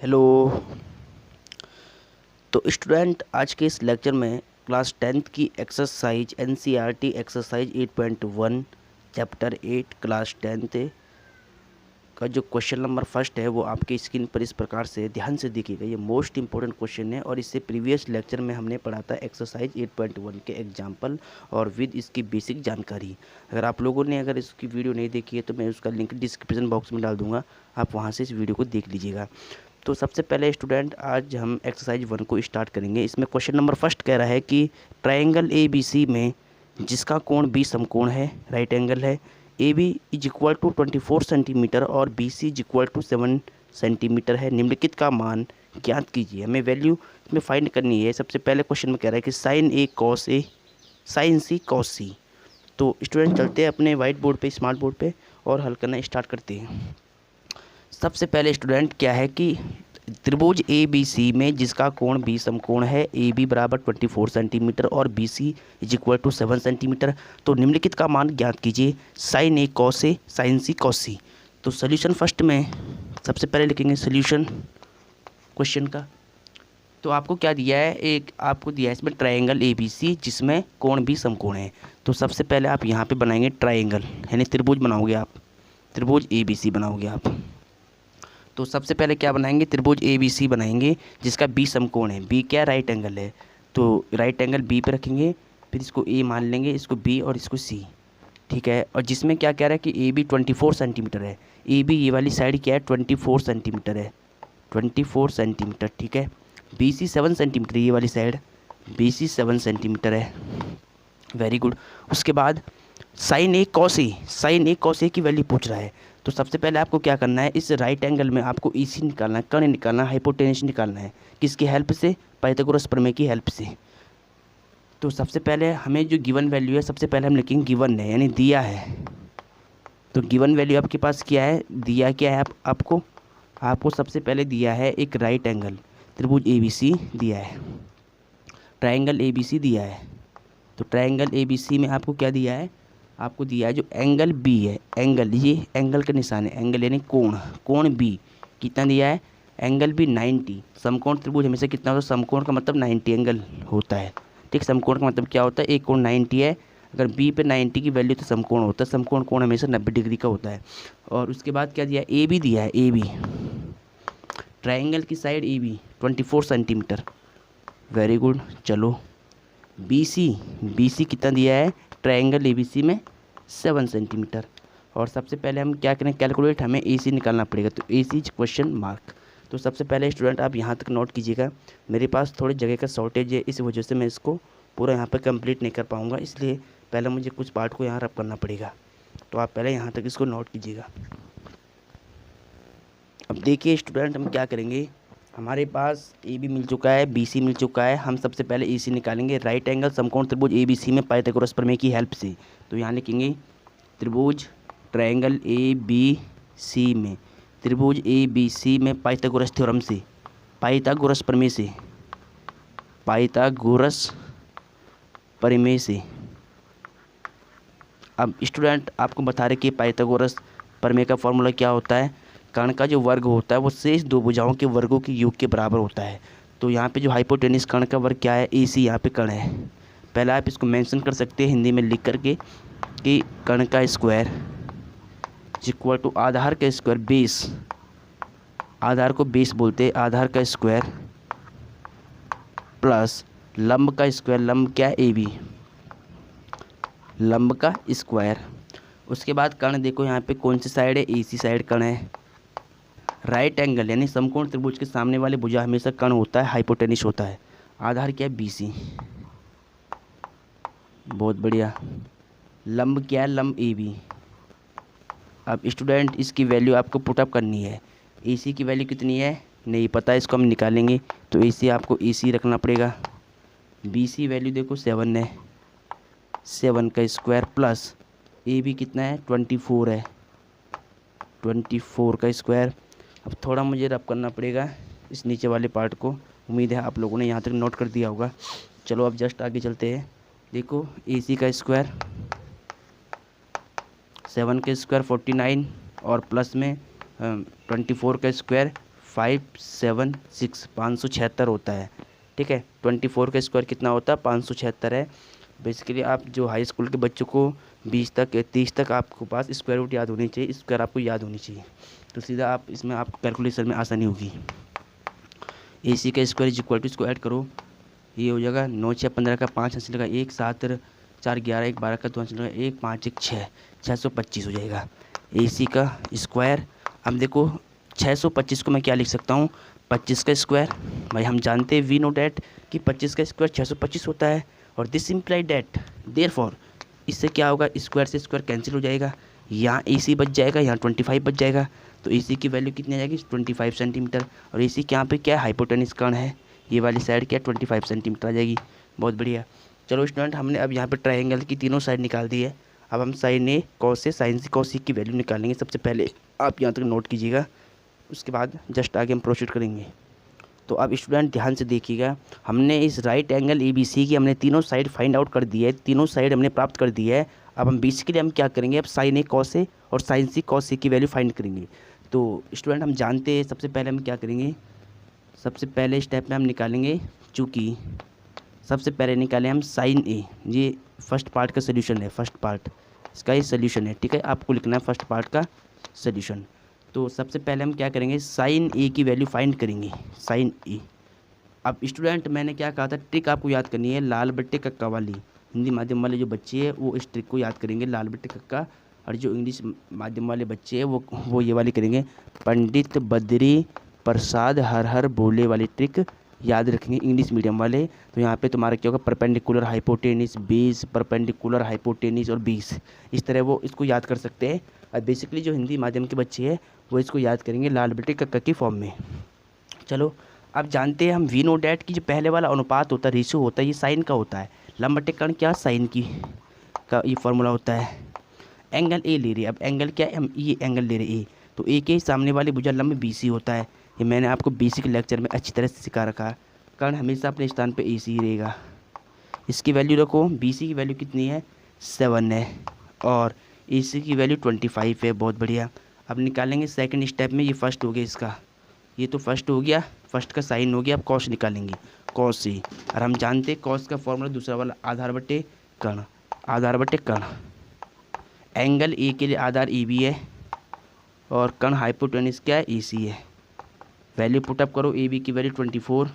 Hello. तो student, आज के इस लेक्चर में क्लास 10th की exercise NCERT exercise 8.1 chapter 8 class 10th का जो क्वेश्चन नंबर फर्स्ट है वो आपके स्क्रीन पर इस प्रकार से ध्यान से देखिएगा। ये मोस्ट इंपॉर्टेंट क्वेश्चन है और इससे प्रीवियस लेक्चर में हमने पढ़ा था एक्सरसाइज 8.1 के एग्जाम्पल और विद इसकी बेसिक जानकारी। अगर इसकी वीडियो नहीं देखी है तो मैं उसका लिंक डिस्क्रिप्शन बॉक्स में डाल दूँगा, आप वहाँ से इस वीडियो को देख लीजिएगा। तो सबसे पहले स्टूडेंट, आज हम एक्सरसाइज 1 को स्टार्ट करेंगे। इसमें क्वेश्चन नंबर फर्स्ट कह रहा है कि ट्रायंगल ए बी सी में जिसका कोण बी समकोण है, राइट एंगल है, A B is equal to 24 centimetre और B C is equal to 7 centimetre है, निम्नलिखित का मान ज्ञात कीजिए। हमें वैल्यू इसमें फाइंड करनी है। सबसे पहले क्वेश्चन में कह रहा है कि साइन ए साइन सी कॉस सी। तो स्टूडेंट चलते हैं अपने वाइट बोर्ड पे, स्मार्ट बोर्ड पे, और हल करना स्टार्ट करते हैं। सबसे पहले स्टूडेंट क्या है कि त्रिभुज ए बी सी में जिसका कोण बी समकोण है, ए बी बराबर 24 सेंटीमीटर और B C is equal to 7 centimetre, तो निम्नलिखित का मान ज्ञात कीजिए। Sine A cos A, sine C cos C. तो सोल्यूशन फर्स्ट में सबसे पहले लिखेंगे सोल्यूशन क्वेश्चन का। तो आपको क्या दिया है, एक आपको दिया है इसमें ट्रायंगल ए बी सी जिसमें कोण भी समकोण है। तो सबसे पहले आप यहाँ पे बनाएंगे ट्रायंगल, यानी त्रिभुज बनाओगे आप, त्रिभुज ए बी सी बनाओगे आप। तो सबसे पहले क्या बनाएंगे, त्रिभुज ए बी सी बनाएंगे जिसका बी समकोण है। बी क्या, राइट एंगल है, तो राइट एंगल बी पे रखेंगे, फिर इसको ए मान लेंगे, इसको बी और इसको सी, ठीक है। और जिसमें क्या कह रहा है कि ए बी 24 सेंटीमीटर है, ए बी ये वाली साइड क्या है 24 सेंटीमीटर है, 24 सेंटीमीटर, ठीक है। बी सी 7 सेंटीमीटर, ये वाली साइड बी सी 7 सेंटीमीटर है, वेरी गुड। उसके बाद sign A cos A, sign A cos ए की वैल्यू पूछ रहा है। तो सबसे पहले आपको क्या करना है, इस राइट एंगल में आपको ई सी निकालना है, कर्ण निकालना है, हाइपोटेन्यूस निकालना है। किसकी हेल्प से, पाइथागोरस प्रमेय की हेल्प से। तो सबसे पहले हमें जो गिवन वैल्यू है, सबसे पहले हम लिखेंगे गिवन है, यानी दिया है। तो गिवन वैल्यू आपके पास क्या है, दिया क्या है आपको सबसे पहले दिया है एक राइट एंगल त्रिभुज ए बी सी दिया है, ट्रायंगल ए बी सी दिया है। तो ट्रायंगल ए बी सी में आपको क्या दिया है, आपको दिया है जो एंगल बी है, एंगल, ये एंगल का निशान है, एंगल यानी कोण, कोण बी कितना दिया है, एंगल बी 90। समकोण त्रिभुज हमेशा कितना होता है, समकोण का मतलब 90 एंगल होता है, ठीक। समकोण का मतलब क्या होता है, एक कोण 90 है, अगर बी पे 90 की वैल्यू तो समकोण होता है, समकोण कोण हमेशा 90 डिग्री का होता है। और उसके बाद क्या दिया है, ए बी दिया है, ए बी ट्राइंगल की side A B 24 centimetre, very good. चलो बी सी कितना दिया है, ट्रायंगल ए बी सी में 7 सेंटीमीटर। और सबसे पहले हम क्या करें, कैलकुलेट, हमें ए सी निकालना पड़ेगा। तो ए सी क्वेश्चन मार्क। तो सबसे पहले स्टूडेंट आप यहाँ तक नोट कीजिएगा। मेरे पास थोड़ी जगह का शॉर्टेज है, इस वजह से मैं इसको पूरा यहाँ पे कंप्लीट नहीं कर पाऊँगा, इसलिए पहले मुझे कुछ पार्ट को यहाँ रब करना पड़ेगा। तो आप पहले यहाँ तक इसको नोट कीजिएगा। अब देखिए स्टूडेंट, हम क्या करेंगे, हमारे पास ए बी मिल चुका है, बी सी मिल चुका है। हम सबसे पहले ए सी निकालेंगे, राइट एंगल समकोण त्रिभुज ए बी सी में पाइथागोरस प्रमेय की हेल्प से। तो यहाँ लिखेंगे त्रिभुज ट्रायंगल ए बी सी में, त्रिभुज ए बी सी में पाइथागोरस थ्योरम से, पाइथागोरस प्रमेय से, पाइथागोरस प्रमेय से। अब स्टूडेंट आपको बता रहे कि पाइथागोरस प्रमेय का फॉर्मूला क्या होता है, कर्ण का जो वर्ग होता है वो शेष दो भुजाओं के वर्गों के योग के बराबर होता है। तो यहाँ पे जो हाइपोटेन्यूस कर्ण का वर्ग क्या है, ए सी यहाँ पे कर्ण है। पहले आप इसको मेंशन कर सकते हैं हिंदी में लिख करके कि कर्ण का स्क्वायर इक्वल टू आधार का स्क्वायर, बेस, आधार को बेस बोलते हैं, आधार का स्क्वायर प्लस लंब का स्क्वायर, लंब क्या है ए बी, लंब का स्क्वायर। उसके बाद कर्ण देखो यहाँ पे कौन सी साइड है, ए सी साइड कर्ण है। राइट एंगल यानी समकोण त्रिभुज के सामने वाले भुजा हमेशा कर्ण होता है, हाइपोटेन्यूस होता है। आधार क्या है, बी सी, बहुत बढ़िया। लंब क्या है, लंब ए बी। अब स्टूडेंट इसकी वैल्यू आपको पुटअप करनी है। ए सी की वैल्यू कितनी है नहीं पता, इसको हम निकालेंगे। तो ए सी आपको ए सी रखना पड़ेगा। बी सी वैल्यू देखो 7 है, 7 का स्क्वायर प्लस ए बी कितना है 24 है, 24 का स्क्वायर। अब थोड़ा मुझे रब करना पड़ेगा इस नीचे वाले पार्ट को, उम्मीद है आप लोगों ने यहाँ तक नोट कर दिया होगा। चलो अब जस्ट आगे चलते हैं। देखो ए सी का स्क्वायर 7 का स्क्वायर 49 और प्लस में 24 का स्क्वायर 576 576 होता है। ठीक है, 24 का स्क्वायर कितना होता है 576 है। बेसिकली आप जो हाई स्कूल के बच्चों को 20 तक 30 तक आपको पास स्क्वायर रूट याद होनी चाहिए, स्क्वायर आपको याद होनी चाहिए, तो सीधा आप इसमें आपको कैलकुलेशन में आसानी होगी। AC का स्क्वायर इज इक्वल टू, इसको ऐड करो, ये हो जाएगा 9 6 15 का 5 हासिल का 1 7 4 11 1 12 का 2 हासिल का 1 5 1 6 625 हो जाएगा AC का स्क्वायर। अब देखो 625 को मैं क्या लिख सकता हूँ, 25 का स्क्वायर। भाई हम जानते हैं वी नो डैट कि 25 का स्क्वायर 625 होता है, और दिस इम्प्लाई डैट देयरफॉर, इससे क्या होगा, स्क्वायर से स्क्वायर कैंसिल हो जाएगा, यहाँ AC बच जाएगा, यहाँ 25 बच जाएगा, तो AC की वैल्यू कितनी आ जाएगी 25 सेंटीमीटर। और AC के यहाँ पे क्या है, हाइपोटेनिस कर्ण है, ये वाली साइड क्या 25 सेंटीमीटर आ जाएगी। बहुत बढ़िया। चलो स्टूडेंट, हमने अब यहाँ पे ट्रायंगल की तीनों साइड निकाल दी है। अब हम साइन ए कॉस से साइन सी कॉस सी की वैल्यू निकालेंगे। सबसे पहले आप यहाँ तक नोट कीजिएगा, उसके बाद जस्ट आगे हम प्रोसीड करेंगे। तो अब स्टूडेंट ध्यान से देखिएगा, हमने इस राइट एंगल ABC की हमने तीनों साइड फाइंड आउट कर दी है, तीनों साइड हमने प्राप्त कर दी है। अब हम बेसिकली हम क्या करेंगे, अब साइन ए कॉस ए और साइन सी कॉस सी की वैल्यू फाइंड करेंगे। तो स्टूडेंट हम जानते हैं सबसे पहले हम क्या करेंगे, सबसे पहले स्टेप में हम निकालेंगे, चूँकि सबसे पहले निकालें हम साइन ए, ये फर्स्ट पार्ट का सोल्यूशन है, फर्स्ट पार्ट इसका ये सोल्यूशन है। ठीक है, आपको लिखना है फर्स्ट पार्ट का सोल्यूशन। तो सबसे पहले हम क्या करेंगे, साइन ए की वैल्यू फाइंड करेंगे, साइन ए। अब स्टूडेंट मैंने क्या कहा था, ट्रिक आपको याद करनी है, लाल बट्टे कक्का वाली। हिंदी माध्यम वाले जो बच्चे हैं वो इस ट्रिक को याद करेंगे, लाल बट्टे कक्का, और जो इंग्लिश माध्यम वाले बच्चे हैं वो ये वाली करेंगे, पंडित बद्री प्रसाद हर हर बोले वाली ट्रिक याद रखेंगे इंग्लिश मीडियम वाले। तो यहाँ पे तुम्हारा क्या होगा, परपेंडिकुलर हाइपोटेनिस 20, परपेंडिकुलर हाइपोटेनिस और 20, इस तरह वो इसको याद कर सकते हैं। और बेसिकली जो हिंदी माध्यम के बच्चे हैं वो इसको याद करेंगे लाल बट्टे कक्का की फॉर्म में। चलो अब जानते हैं हम वी नो डैट की जो पहले वाला अनुपात होता है, रेशियो होता है, ये साइन का होता है, लंब बट्टे कर्ण क्या साइन की का ये फार्मूला होता है। एंगल ए ले रहे, अब एंगल क्या है, हम ये एंगल ले रहे ए, तो ए के सामने वाले भुजा लंब BC होता है। ये मैंने आपको बेसिक लेक्चर में अच्छी तरह से सिखा रखा है। कर्ण हमेशा अपने स्थान पे AC ही रहेगा। इसकी वैल्यू रखो, BC की वैल्यू कितनी है 7 है, और AC की वैल्यू 25 है। बहुत बढ़िया। अब निकालेंगे सेकंड स्टेप में, ये फर्स्ट हो गया इसका, ये तो फर्स्ट हो गया, फर्स्ट का साइन हो गया। अब कॉस निकालेंगे, कॉस सी, और हम जानते हैं कॉस का फॉर्मूला दूसरा वाला आधार बट्टे कर्ण, आधार बट्टे कर्ण। एंगल ए के लिए आधार AB है, और कर्ण हाइपोटेनिस क्या है AC है। वैल्यू पुटअप करो, AB की वैल्यू 24,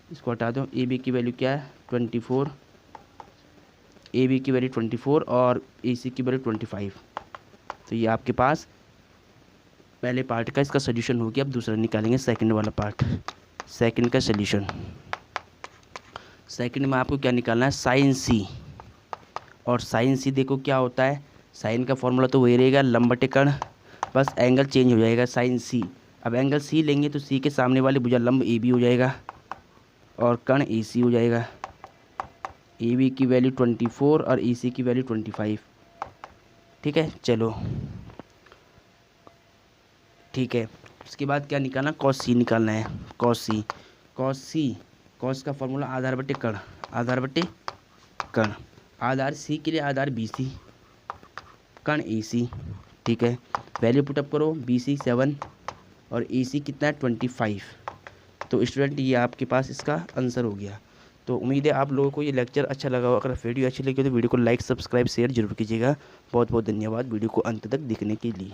इसको हटा दो, AB की वैल्यू क्या है 24, AB की वैल्यू 24 और AC की वैल्यू 25। तो ये आपके पास पहले पार्ट का इसका सोल्यूशन हो गया। अब दूसरा निकालेंगे सेकंड वाला पार्ट, सेकंड का सोल्यूशन। सेकंड में आपको क्या निकालना है, साइन C, और साइन C देखो क्या होता है, साइन का फॉर्मूला तो वही रहेगा, लंब बटे कर्ण, बस एंगल चेंज हो जाएगा, साइन C। अब एंगल C लेंगे तो C के सामने वाले भुजा लंब AB हो जाएगा, और कर्ण AC हो जाएगा। AB की वैल्यू 24 और AC की वैल्यू 25। ठीक है, चलो ठीक है। उसके बाद क्या निकालना, कॉस C निकालना है, cos C। Cos C, cos का फॉर्मूला आधार बटे कर्ण, आधार बटे कर्ण। आधार C के लिए आधार BC, कर्ण AC। ठीक है, वैल्यू पुटअप करो, BC 7 और AC कितना है 25। तो स्टूडेंट ये आपके पास इसका आंसर हो गया। तो उम्मीद है आप लोगों को ये लेक्चर अच्छा लगा होगा। अगर वीडियो अच्छी लगी तो वीडियो को लाइक सब्सक्राइब शेयर जरूर कीजिएगा। बहुत बहुत धन्यवाद वीडियो को अंत तक देखने के लिए।